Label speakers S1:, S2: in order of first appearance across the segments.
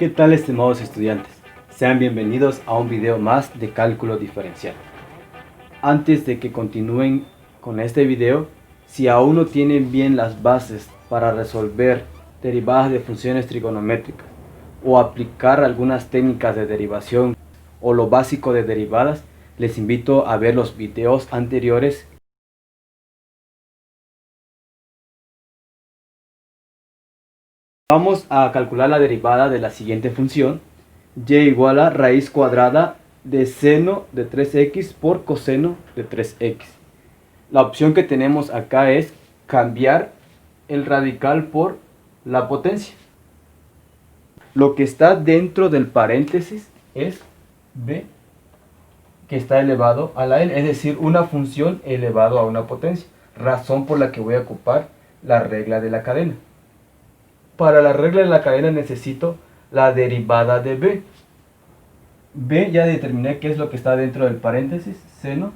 S1: ¿Qué tal, estimados estudiantes? Sean bienvenidos a un video más de cálculo diferencial. Antes de que continúen con este video, si aún no tienen bien las bases para resolver derivadas de funciones trigonométricas o aplicar algunas técnicas de derivación o lo básico de derivadas, les invito a ver los videos anteriores. Vamos a calcular la derivada de la siguiente función: y igual a raíz cuadrada de seno de 3x por coseno de 3x. La opción que tenemos acá es cambiar el radical por la potencia. Lo que está dentro del paréntesis es b, que está elevado a la n, es decir, una función elevado a una potencia, razón por la que voy a ocupar la regla de la cadena. Para la regla de la cadena necesito la derivada de b. B ya determiné qué es lo que está dentro del paréntesis, seno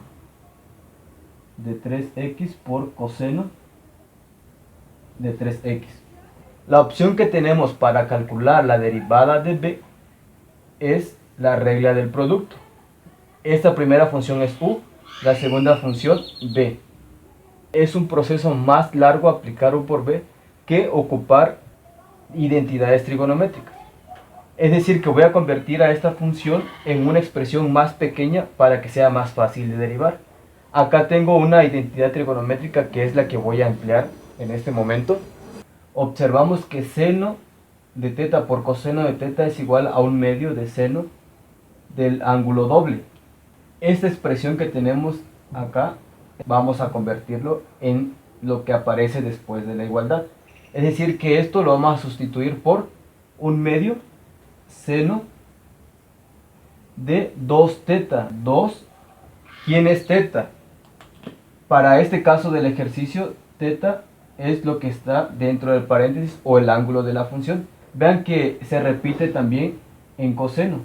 S1: de 3x por coseno de 3x. La opción que tenemos para calcular la derivada de b es la regla del producto. Esta primera función es u, la segunda función b. Es un proceso más largo aplicar u por b que ocupar identidades trigonométricas. Es decir, que voy a convertir a esta función en una expresión más pequeña para que sea más fácil de derivar. Acá tengo una identidad trigonométrica que es la que voy a emplear en este momento. Observamos que seno de teta por coseno de teta es igual a un medio de seno del ángulo doble. Esta expresión que tenemos acá vamos a convertirlo en lo que aparece después de la igualdad. Es decir, que esto lo vamos a sustituir por un medio seno de 2 teta. 2, ¿quién es teta? Para este caso del ejercicio, teta es lo que está dentro del paréntesis o el ángulo de la función. Vean que se repite también en coseno.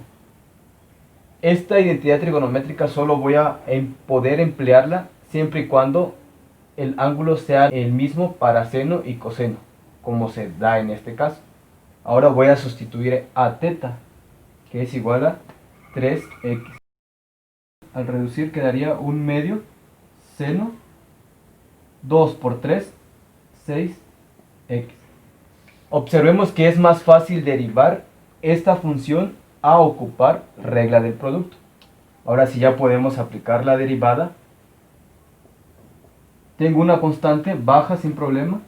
S1: Esta identidad trigonométrica solo voy a poder emplearla siempre y cuando el ángulo sea el mismo para seno y coseno, como se da en este caso. Ahora voy a sustituir a teta, que es igual a 3x. Al reducir quedaría un medio seno 2 por 3, 6x. Observemos que es más fácil derivar esta función a ocupar regla del producto. Ahora sí ya podemos aplicar la derivada. Tengo una constante baja sin problema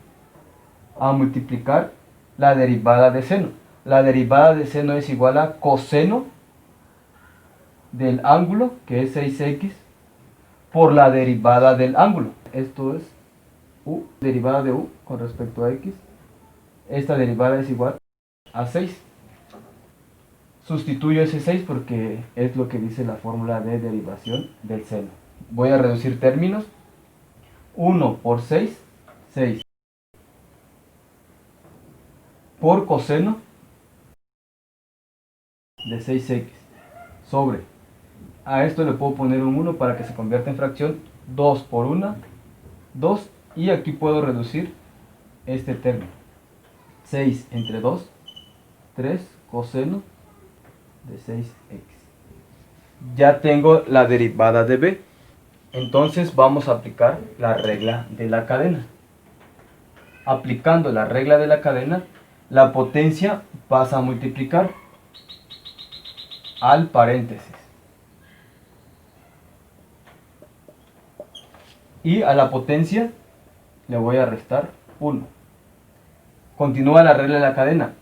S1: a multiplicar la derivada de seno. La derivada de seno es igual a coseno del ángulo, que es 6x, por la derivada del ángulo. Esto es u, derivada de u con respecto a x. Esta derivada es igual a 6. Sustituyo ese 6 porque es lo que dice la fórmula de derivación del seno. Voy a reducir términos. 1 por 6, 6. Por coseno de 6x sobre, a esto le puedo poner un 1 para que se convierta en fracción, 2 por 1, 2, y aquí puedo reducir este término. 6 entre 2, 3 coseno de 6x. Ya tengo la derivada de b. Entonces vamos a aplicar la regla de la cadena. Aplicando la regla de la cadena, la potencia pasa a multiplicar al paréntesis. Y a la potencia le voy a restar 1. Continúa la regla de la cadena,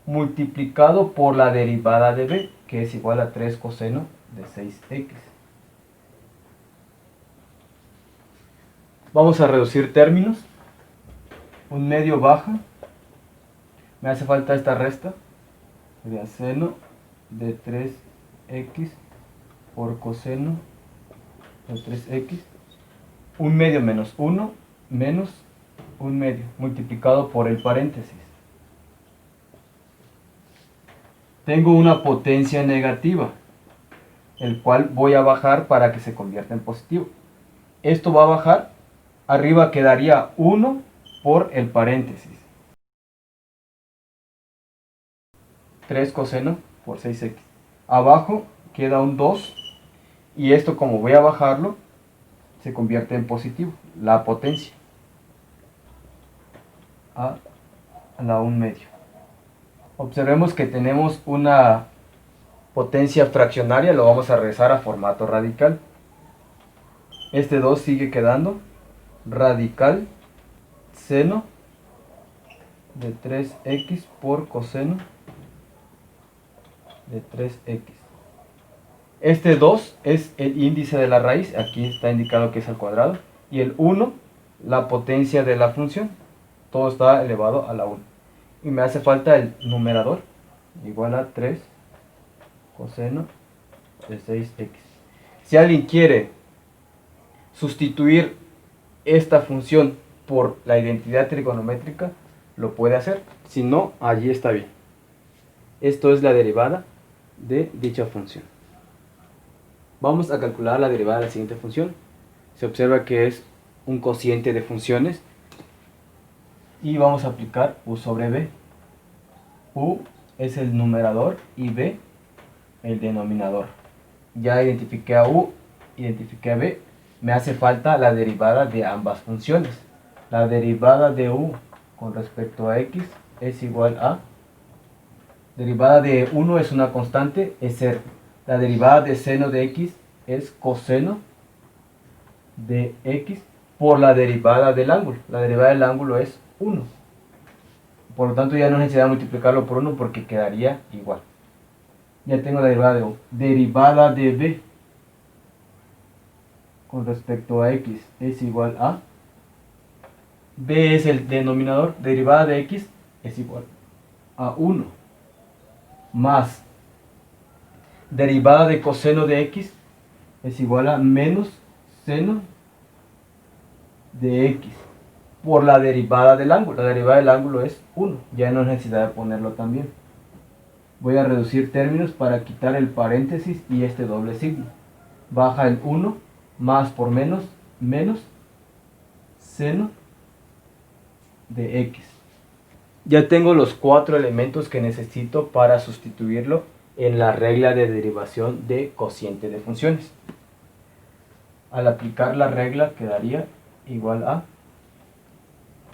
S1: multiplicado por la derivada de b, que es igual a 3 coseno de 6x. Vamos a reducir términos. Un medio baja. Me hace falta esta resta. Sería seno de 3x por coseno de 3x. Un medio menos 1 menos un medio multiplicado por el paréntesis. Tengo una potencia negativa, el cual voy a bajar para que se convierta en positivo. Esto va a bajar, arriba quedaría 1 por el paréntesis. 3 coseno por 6x. Abajo queda un 2 y esto, como voy a bajarlo, se convierte en positivo, la potencia a la 1 medio. Observemos que tenemos una potencia fraccionaria, lo vamos a regresar a formato radical. Este 2 sigue quedando radical seno de 3x por coseno de 3x. Este 2 es el índice de la raíz, aquí está indicado que es al cuadrado, y el 1 la potencia de la función. Todo está elevado a la 1. Y me hace falta el numerador, igual a 3 coseno de 6x. Si alguien quiere sustituir esta función por la identidad trigonométrica, lo puede hacer. Si no, allí está bien. Esto es la derivada de dicha función. Vamos a calcular la derivada de la siguiente función. Se observa que es un cociente de funciones y vamos a aplicar u sobre b. U es el numerador y b el denominador. Ya identifiqué a u, identifiqué a b. Me hace falta la derivada de ambas funciones. La derivada de u con respecto a x es igual a, derivada de 1 es una constante, es 0. La derivada de seno de x es coseno de x por la derivada del ángulo. La derivada del ángulo es 1. Por lo tanto, ya no necesito multiplicarlo por 1 porque quedaría igual. Ya tengo la derivada de u. Derivada de b con respecto a x es igual a, b es el denominador, derivada de x es igual a 1 más derivada de coseno de x es igual a menos seno de x por la derivada del ángulo. La derivada del ángulo es 1, ya no es necesidad de ponerlo también. Voy a reducir términos para quitar el paréntesis y este doble signo. Baja el 1, más por menos, menos seno de x. Ya tengo los 4 elementos que necesito para sustituirlo en la regla de derivación de cociente de funciones. Al aplicar la regla quedaría igual a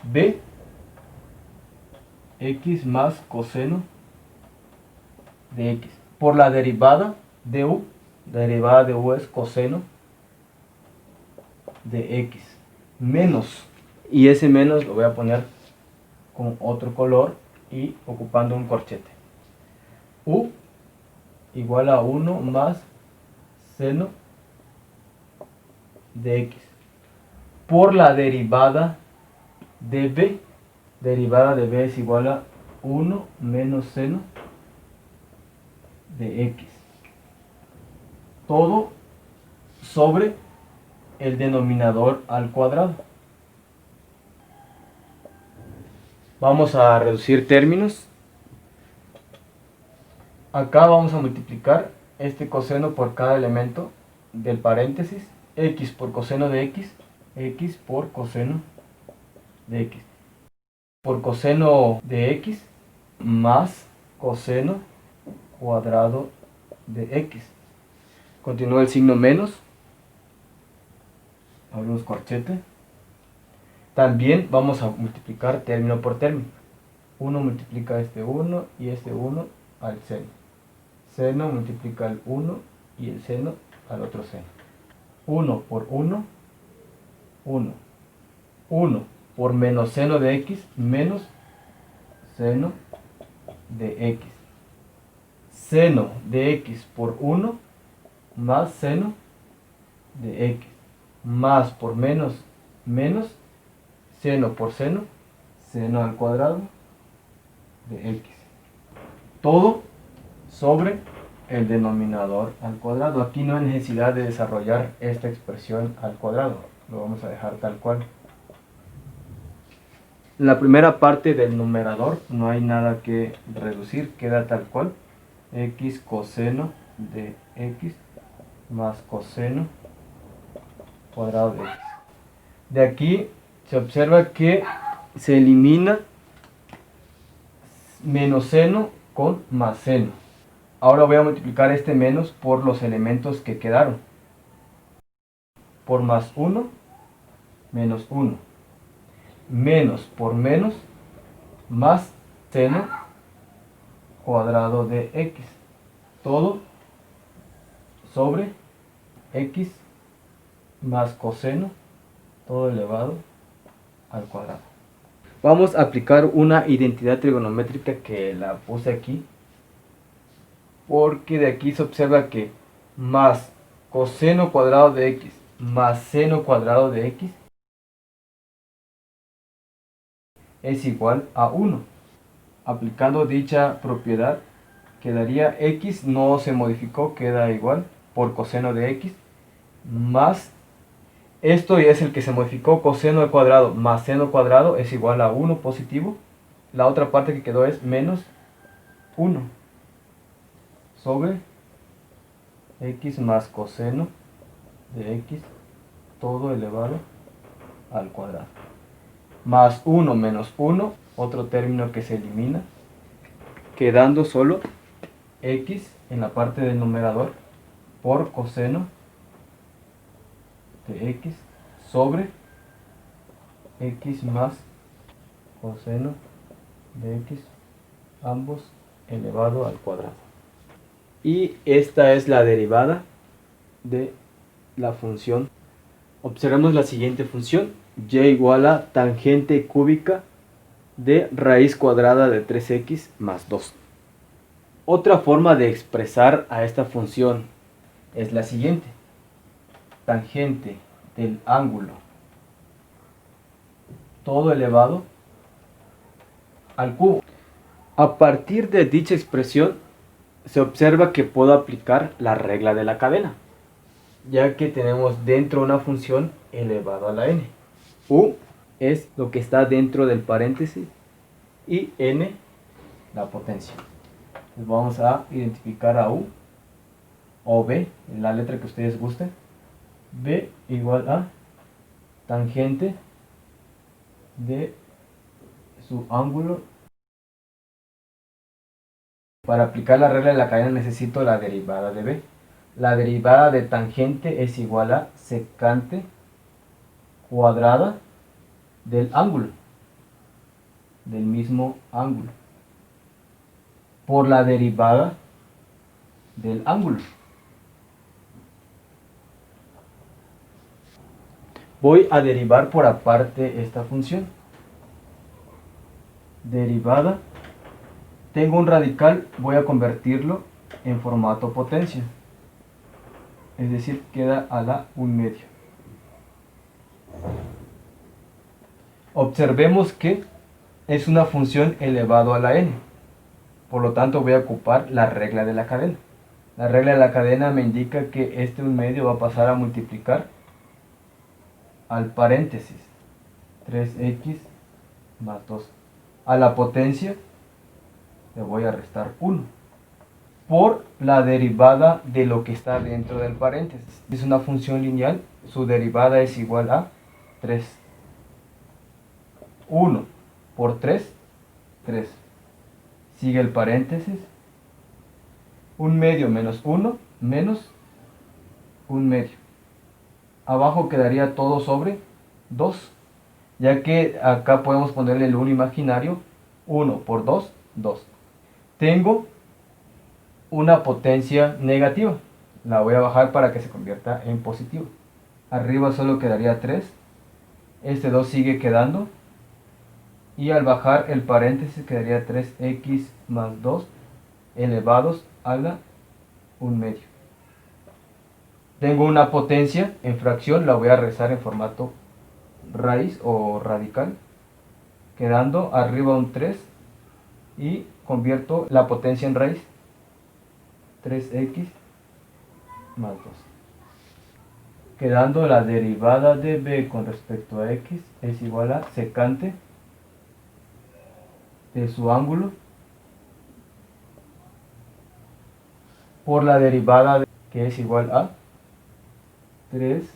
S1: b x más coseno de x por la derivada de u. La derivada de u es coseno de x menos, y ese menos lo voy a poner con otro color y ocupando un corchete. U igual a 1 más seno de x por la derivada de b. Derivada de b es igual a 1 menos seno de x. Todo sobre el denominador al cuadrado. Vamos a reducir términos. Acá vamos a multiplicar este coseno por cada elemento del paréntesis. X por coseno de x, x por coseno de x. Por coseno de x más coseno cuadrado de x. Continúa el signo menos. Abrimos corchete. También vamos a multiplicar término por término. 1 multiplica este 1 y este 1 al seno. Seno multiplica el 1 y el seno al otro seno. 1 por 1, 1. 1 por menos seno de x menos seno de x. Seno de x por 1 más seno de x. Más por menos, menos, seno por seno, seno al cuadrado de x. Todo sobre el denominador al cuadrado. Aquí no hay necesidad de desarrollar esta expresión al cuadrado. Lo vamos a dejar tal cual. La primera parte del numerador no hay nada que reducir, queda tal cual. X coseno de x más coseno cuadrado de x. De aquí se observa que se elimina menos seno con más seno. Ahora voy a multiplicar este menos por los elementos que quedaron. Por más 1, menos 1. Menos por menos, más seno cuadrado de x. Todo sobre x más coseno, todo elevado al cuadrado. Vamos a aplicar una identidad trigonométrica que la puse aquí, porque de aquí se observa que más coseno cuadrado de x más seno cuadrado de x es igual a 1. Aplicando dicha propiedad, quedaría x no se modificó, queda igual por coseno de x más, esto ya es el que se modificó, coseno al cuadrado más seno cuadrado es igual a 1 positivo. La otra parte que quedó es menos 1 sobre x más coseno de x todo elevado al cuadrado. Más 1 menos 1, otro término que se elimina, quedando solo x en la parte del numerador por coseno de x sobre x más coseno de x, ambos elevado al cuadrado. Y esta es la derivada de la función. Observemos la siguiente función, y igual a tangente cúbica de raíz cuadrada de 3x más 2. Otra forma de expresar a esta función es la siguiente. Tangente del ángulo todo elevado al cubo. A partir de dicha expresión se observa que puedo aplicar la regla de la cadena, ya que tenemos dentro una función elevado a la n. U es lo que está dentro del paréntesis y n la potencia. Entonces vamos a identificar a U o B, la letra que ustedes gusten. B igual a tangente de su ángulo. Para aplicar la regla de la cadena necesito la derivada de B. La derivada de tangente es igual a secante cuadrada del ángulo, del mismo ángulo, por la derivada del ángulo. Voy a derivar por aparte esta función. Derivada, tengo un radical, voy a convertirlo en formato potencia. Es decir, queda a la 1/2. Observemos que es una función elevado a la n. Por lo tanto voy a ocupar la regla de la cadena. La regla de la cadena me indica que este 1/2 va a pasar a multiplicar al paréntesis 3x más 2. A la potencia le voy a restar 1 por la derivada de lo que está dentro del paréntesis. Es una función lineal, su derivada es igual a 3. 1 por 3, 3. Sigue el paréntesis. 1/2 menos 1 menos 1/2. Abajo quedaría todo sobre 2, ya que acá podemos ponerle el 1 imaginario. 1 por 2, 2. Tengo una potencia negativa, la voy a bajar para que se convierta en positivo. Arriba solo quedaría 3, este 2 sigue quedando, y al bajar el paréntesis quedaría 3x más 2 elevados a la 1/2. Tengo una potencia en fracción, la voy a rezar en formato raíz o radical, quedando arriba un 3 y convierto la potencia en raíz, 3x más 2. Quedando la derivada de b con respecto a x es igual a secante de su ángulo por la derivada de, que es igual a 3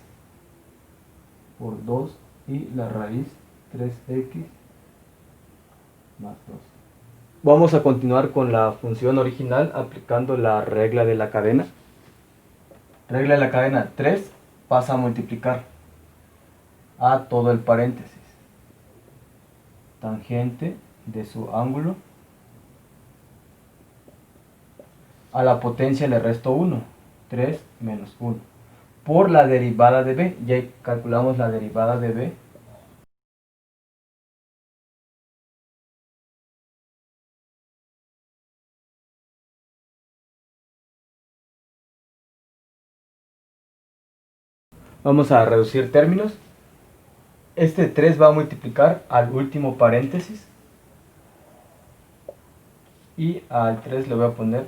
S1: por 2 y la raíz 3x más 2. Vamos a continuar con la función original aplicando la regla de la cadena. Regla de la cadena 3 pasa a multiplicar a todo el paréntesis. Tangente de su ángulo a la potencia le resto 1, 3 menos 1, por la derivada de b. Ya calculamos la derivada de b. Vamos a reducir términos. Este 3 va a multiplicar al último paréntesis. Y al 3 le voy a poner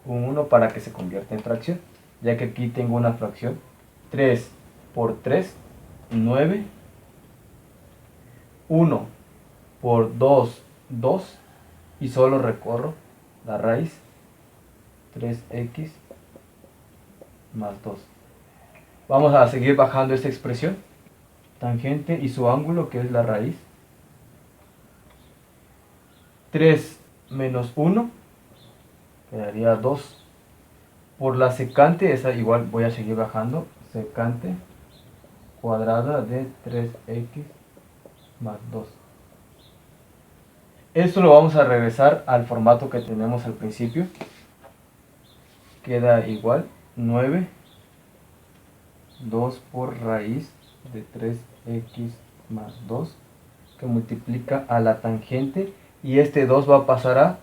S1: un 1 para que se convierta en fracción. Ya que aquí tengo una fracción. 3 por 3, 9. 1 por 2, 2. Y solo recorro la raíz. 3x más 2. Vamos a seguir bajando esta expresión. Tangente y su ángulo, que es la raíz. 3 menos 1 quedaría 2. Por la secante, esa igual voy a seguir bajando. Secante cuadrada de 3x más 2. Esto lo vamos a regresar al formato que tenemos al principio. Queda igual 9, 2 por raíz de 3x más 2, que multiplica a la tangente, y este 2 va a pasar a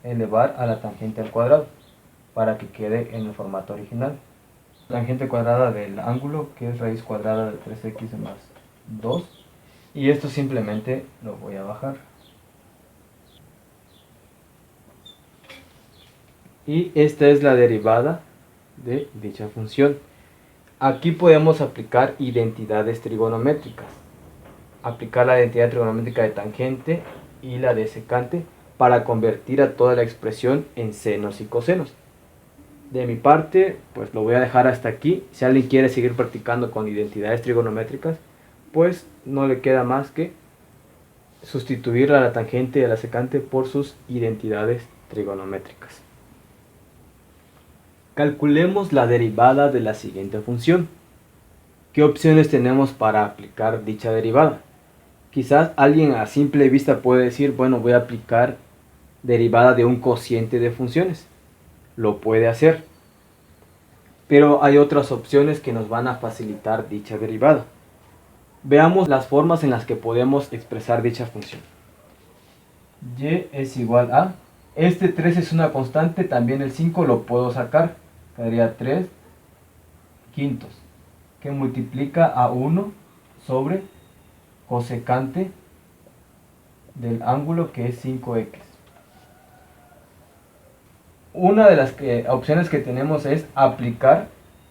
S1: elevar a la tangente al cuadrado para que quede en el formato original. Tangente cuadrada del ángulo, que es raíz cuadrada de 3x más 2, y esto simplemente lo voy a bajar. Y esta es la derivada de dicha función. Aquí podemos aplicar identidades trigonométricas. Aplicar la identidad trigonométrica de tangente y la de secante para convertir a toda la expresión en senos y cosenos. De mi parte, pues lo voy a dejar hasta aquí. Si alguien quiere seguir practicando con identidades trigonométricas, pues no le queda más que sustituir a la tangente y a la secante por sus identidades trigonométricas. Calculemos la derivada de la siguiente función. ¿Qué opciones tenemos para aplicar dicha derivada? Quizás alguien a simple vista puede decir, bueno, voy a aplicar derivada de un cociente de funciones. Lo puede hacer. Pero hay otras opciones que nos van a facilitar dicha derivada. Veamos las formas en las que podemos expresar dicha función. Y es igual a, este 3 es una constante, también el 5 lo puedo sacar. Quedaría 3 quintos, que multiplica a 1 sobre cosecante del ángulo, que es 5x. Una de las opciones que tenemos es aplicar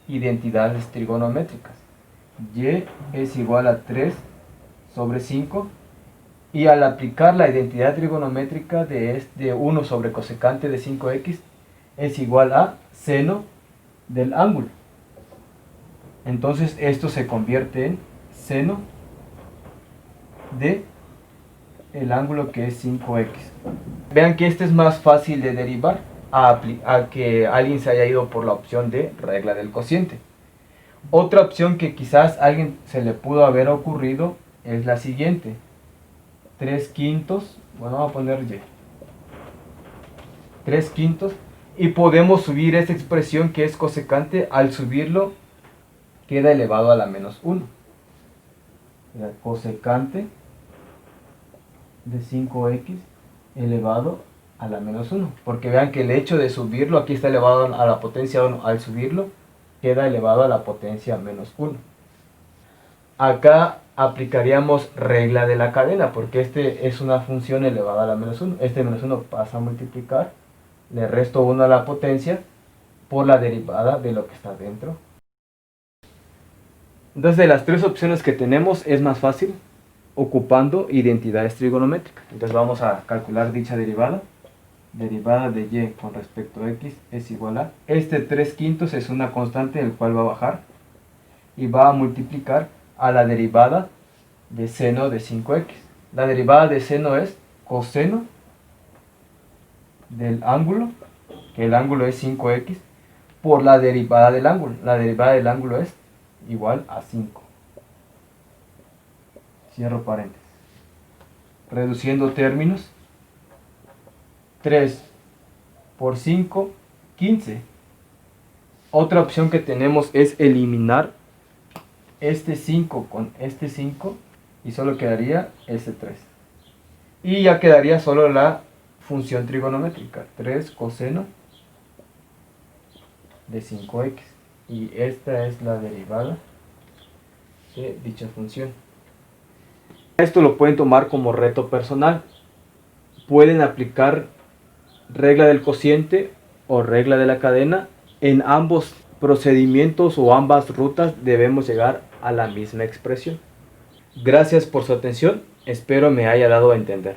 S1: identidades trigonométricas. Y es igual a 3 sobre 5. Y al aplicar la identidad trigonométrica de 1 sobre cosecante de 5x es igual a seno del ángulo. Entonces esto se convierte en seno de el ángulo, que es 5x. Vean que este es más fácil de derivar a que alguien se haya ido por la opción de regla del cociente. Otra opción que quizás a alguien se le pudo haber ocurrido es la siguiente. 3 quintos, bueno, vamos a poner y. 3 quintos, y podemos subir esta expresión que es cosecante. Al subirlo queda elevado a la menos 1. Cosecante de 5x elevado a la menos 1. Porque vean que el hecho de subirlo, aquí está elevado a la potencia 1. Al subirlo queda elevado a la potencia menos 1. Acá aplicaríamos regla de la cadena, porque este es una función elevada a la menos 1. Este menos 1 pasa a multiplicar, le resto 1 a la potencia por la derivada de lo que está dentro. Entonces, de las tres opciones que tenemos, es más fácil ocupando identidades trigonométricas. Entonces vamos a calcular dicha derivada. Derivada de y con respecto a x es igual a, este 3 quintos es una constante, el cual va a bajar y va a multiplicar a la derivada de seno de 5x. La derivada de seno es coseno del ángulo, que el ángulo es 5x, por la derivada del ángulo. La derivada del ángulo es igual a 5. Cierro paréntesis. Reduciendo términos, 3 por 5, 15. Otra opción que tenemos es eliminar este 5 con este 5 y solo quedaría este 3. Y ya quedaría solo la función trigonométrica, 3 coseno de 5x. Y esta es la derivada de dicha función. Esto lo pueden tomar como reto personal. Pueden aplicar regla del cociente o regla de la cadena. En ambos procedimientos o ambas rutas debemos llegar a la misma expresión. Gracias por su atención. Espero me haya dado a entender.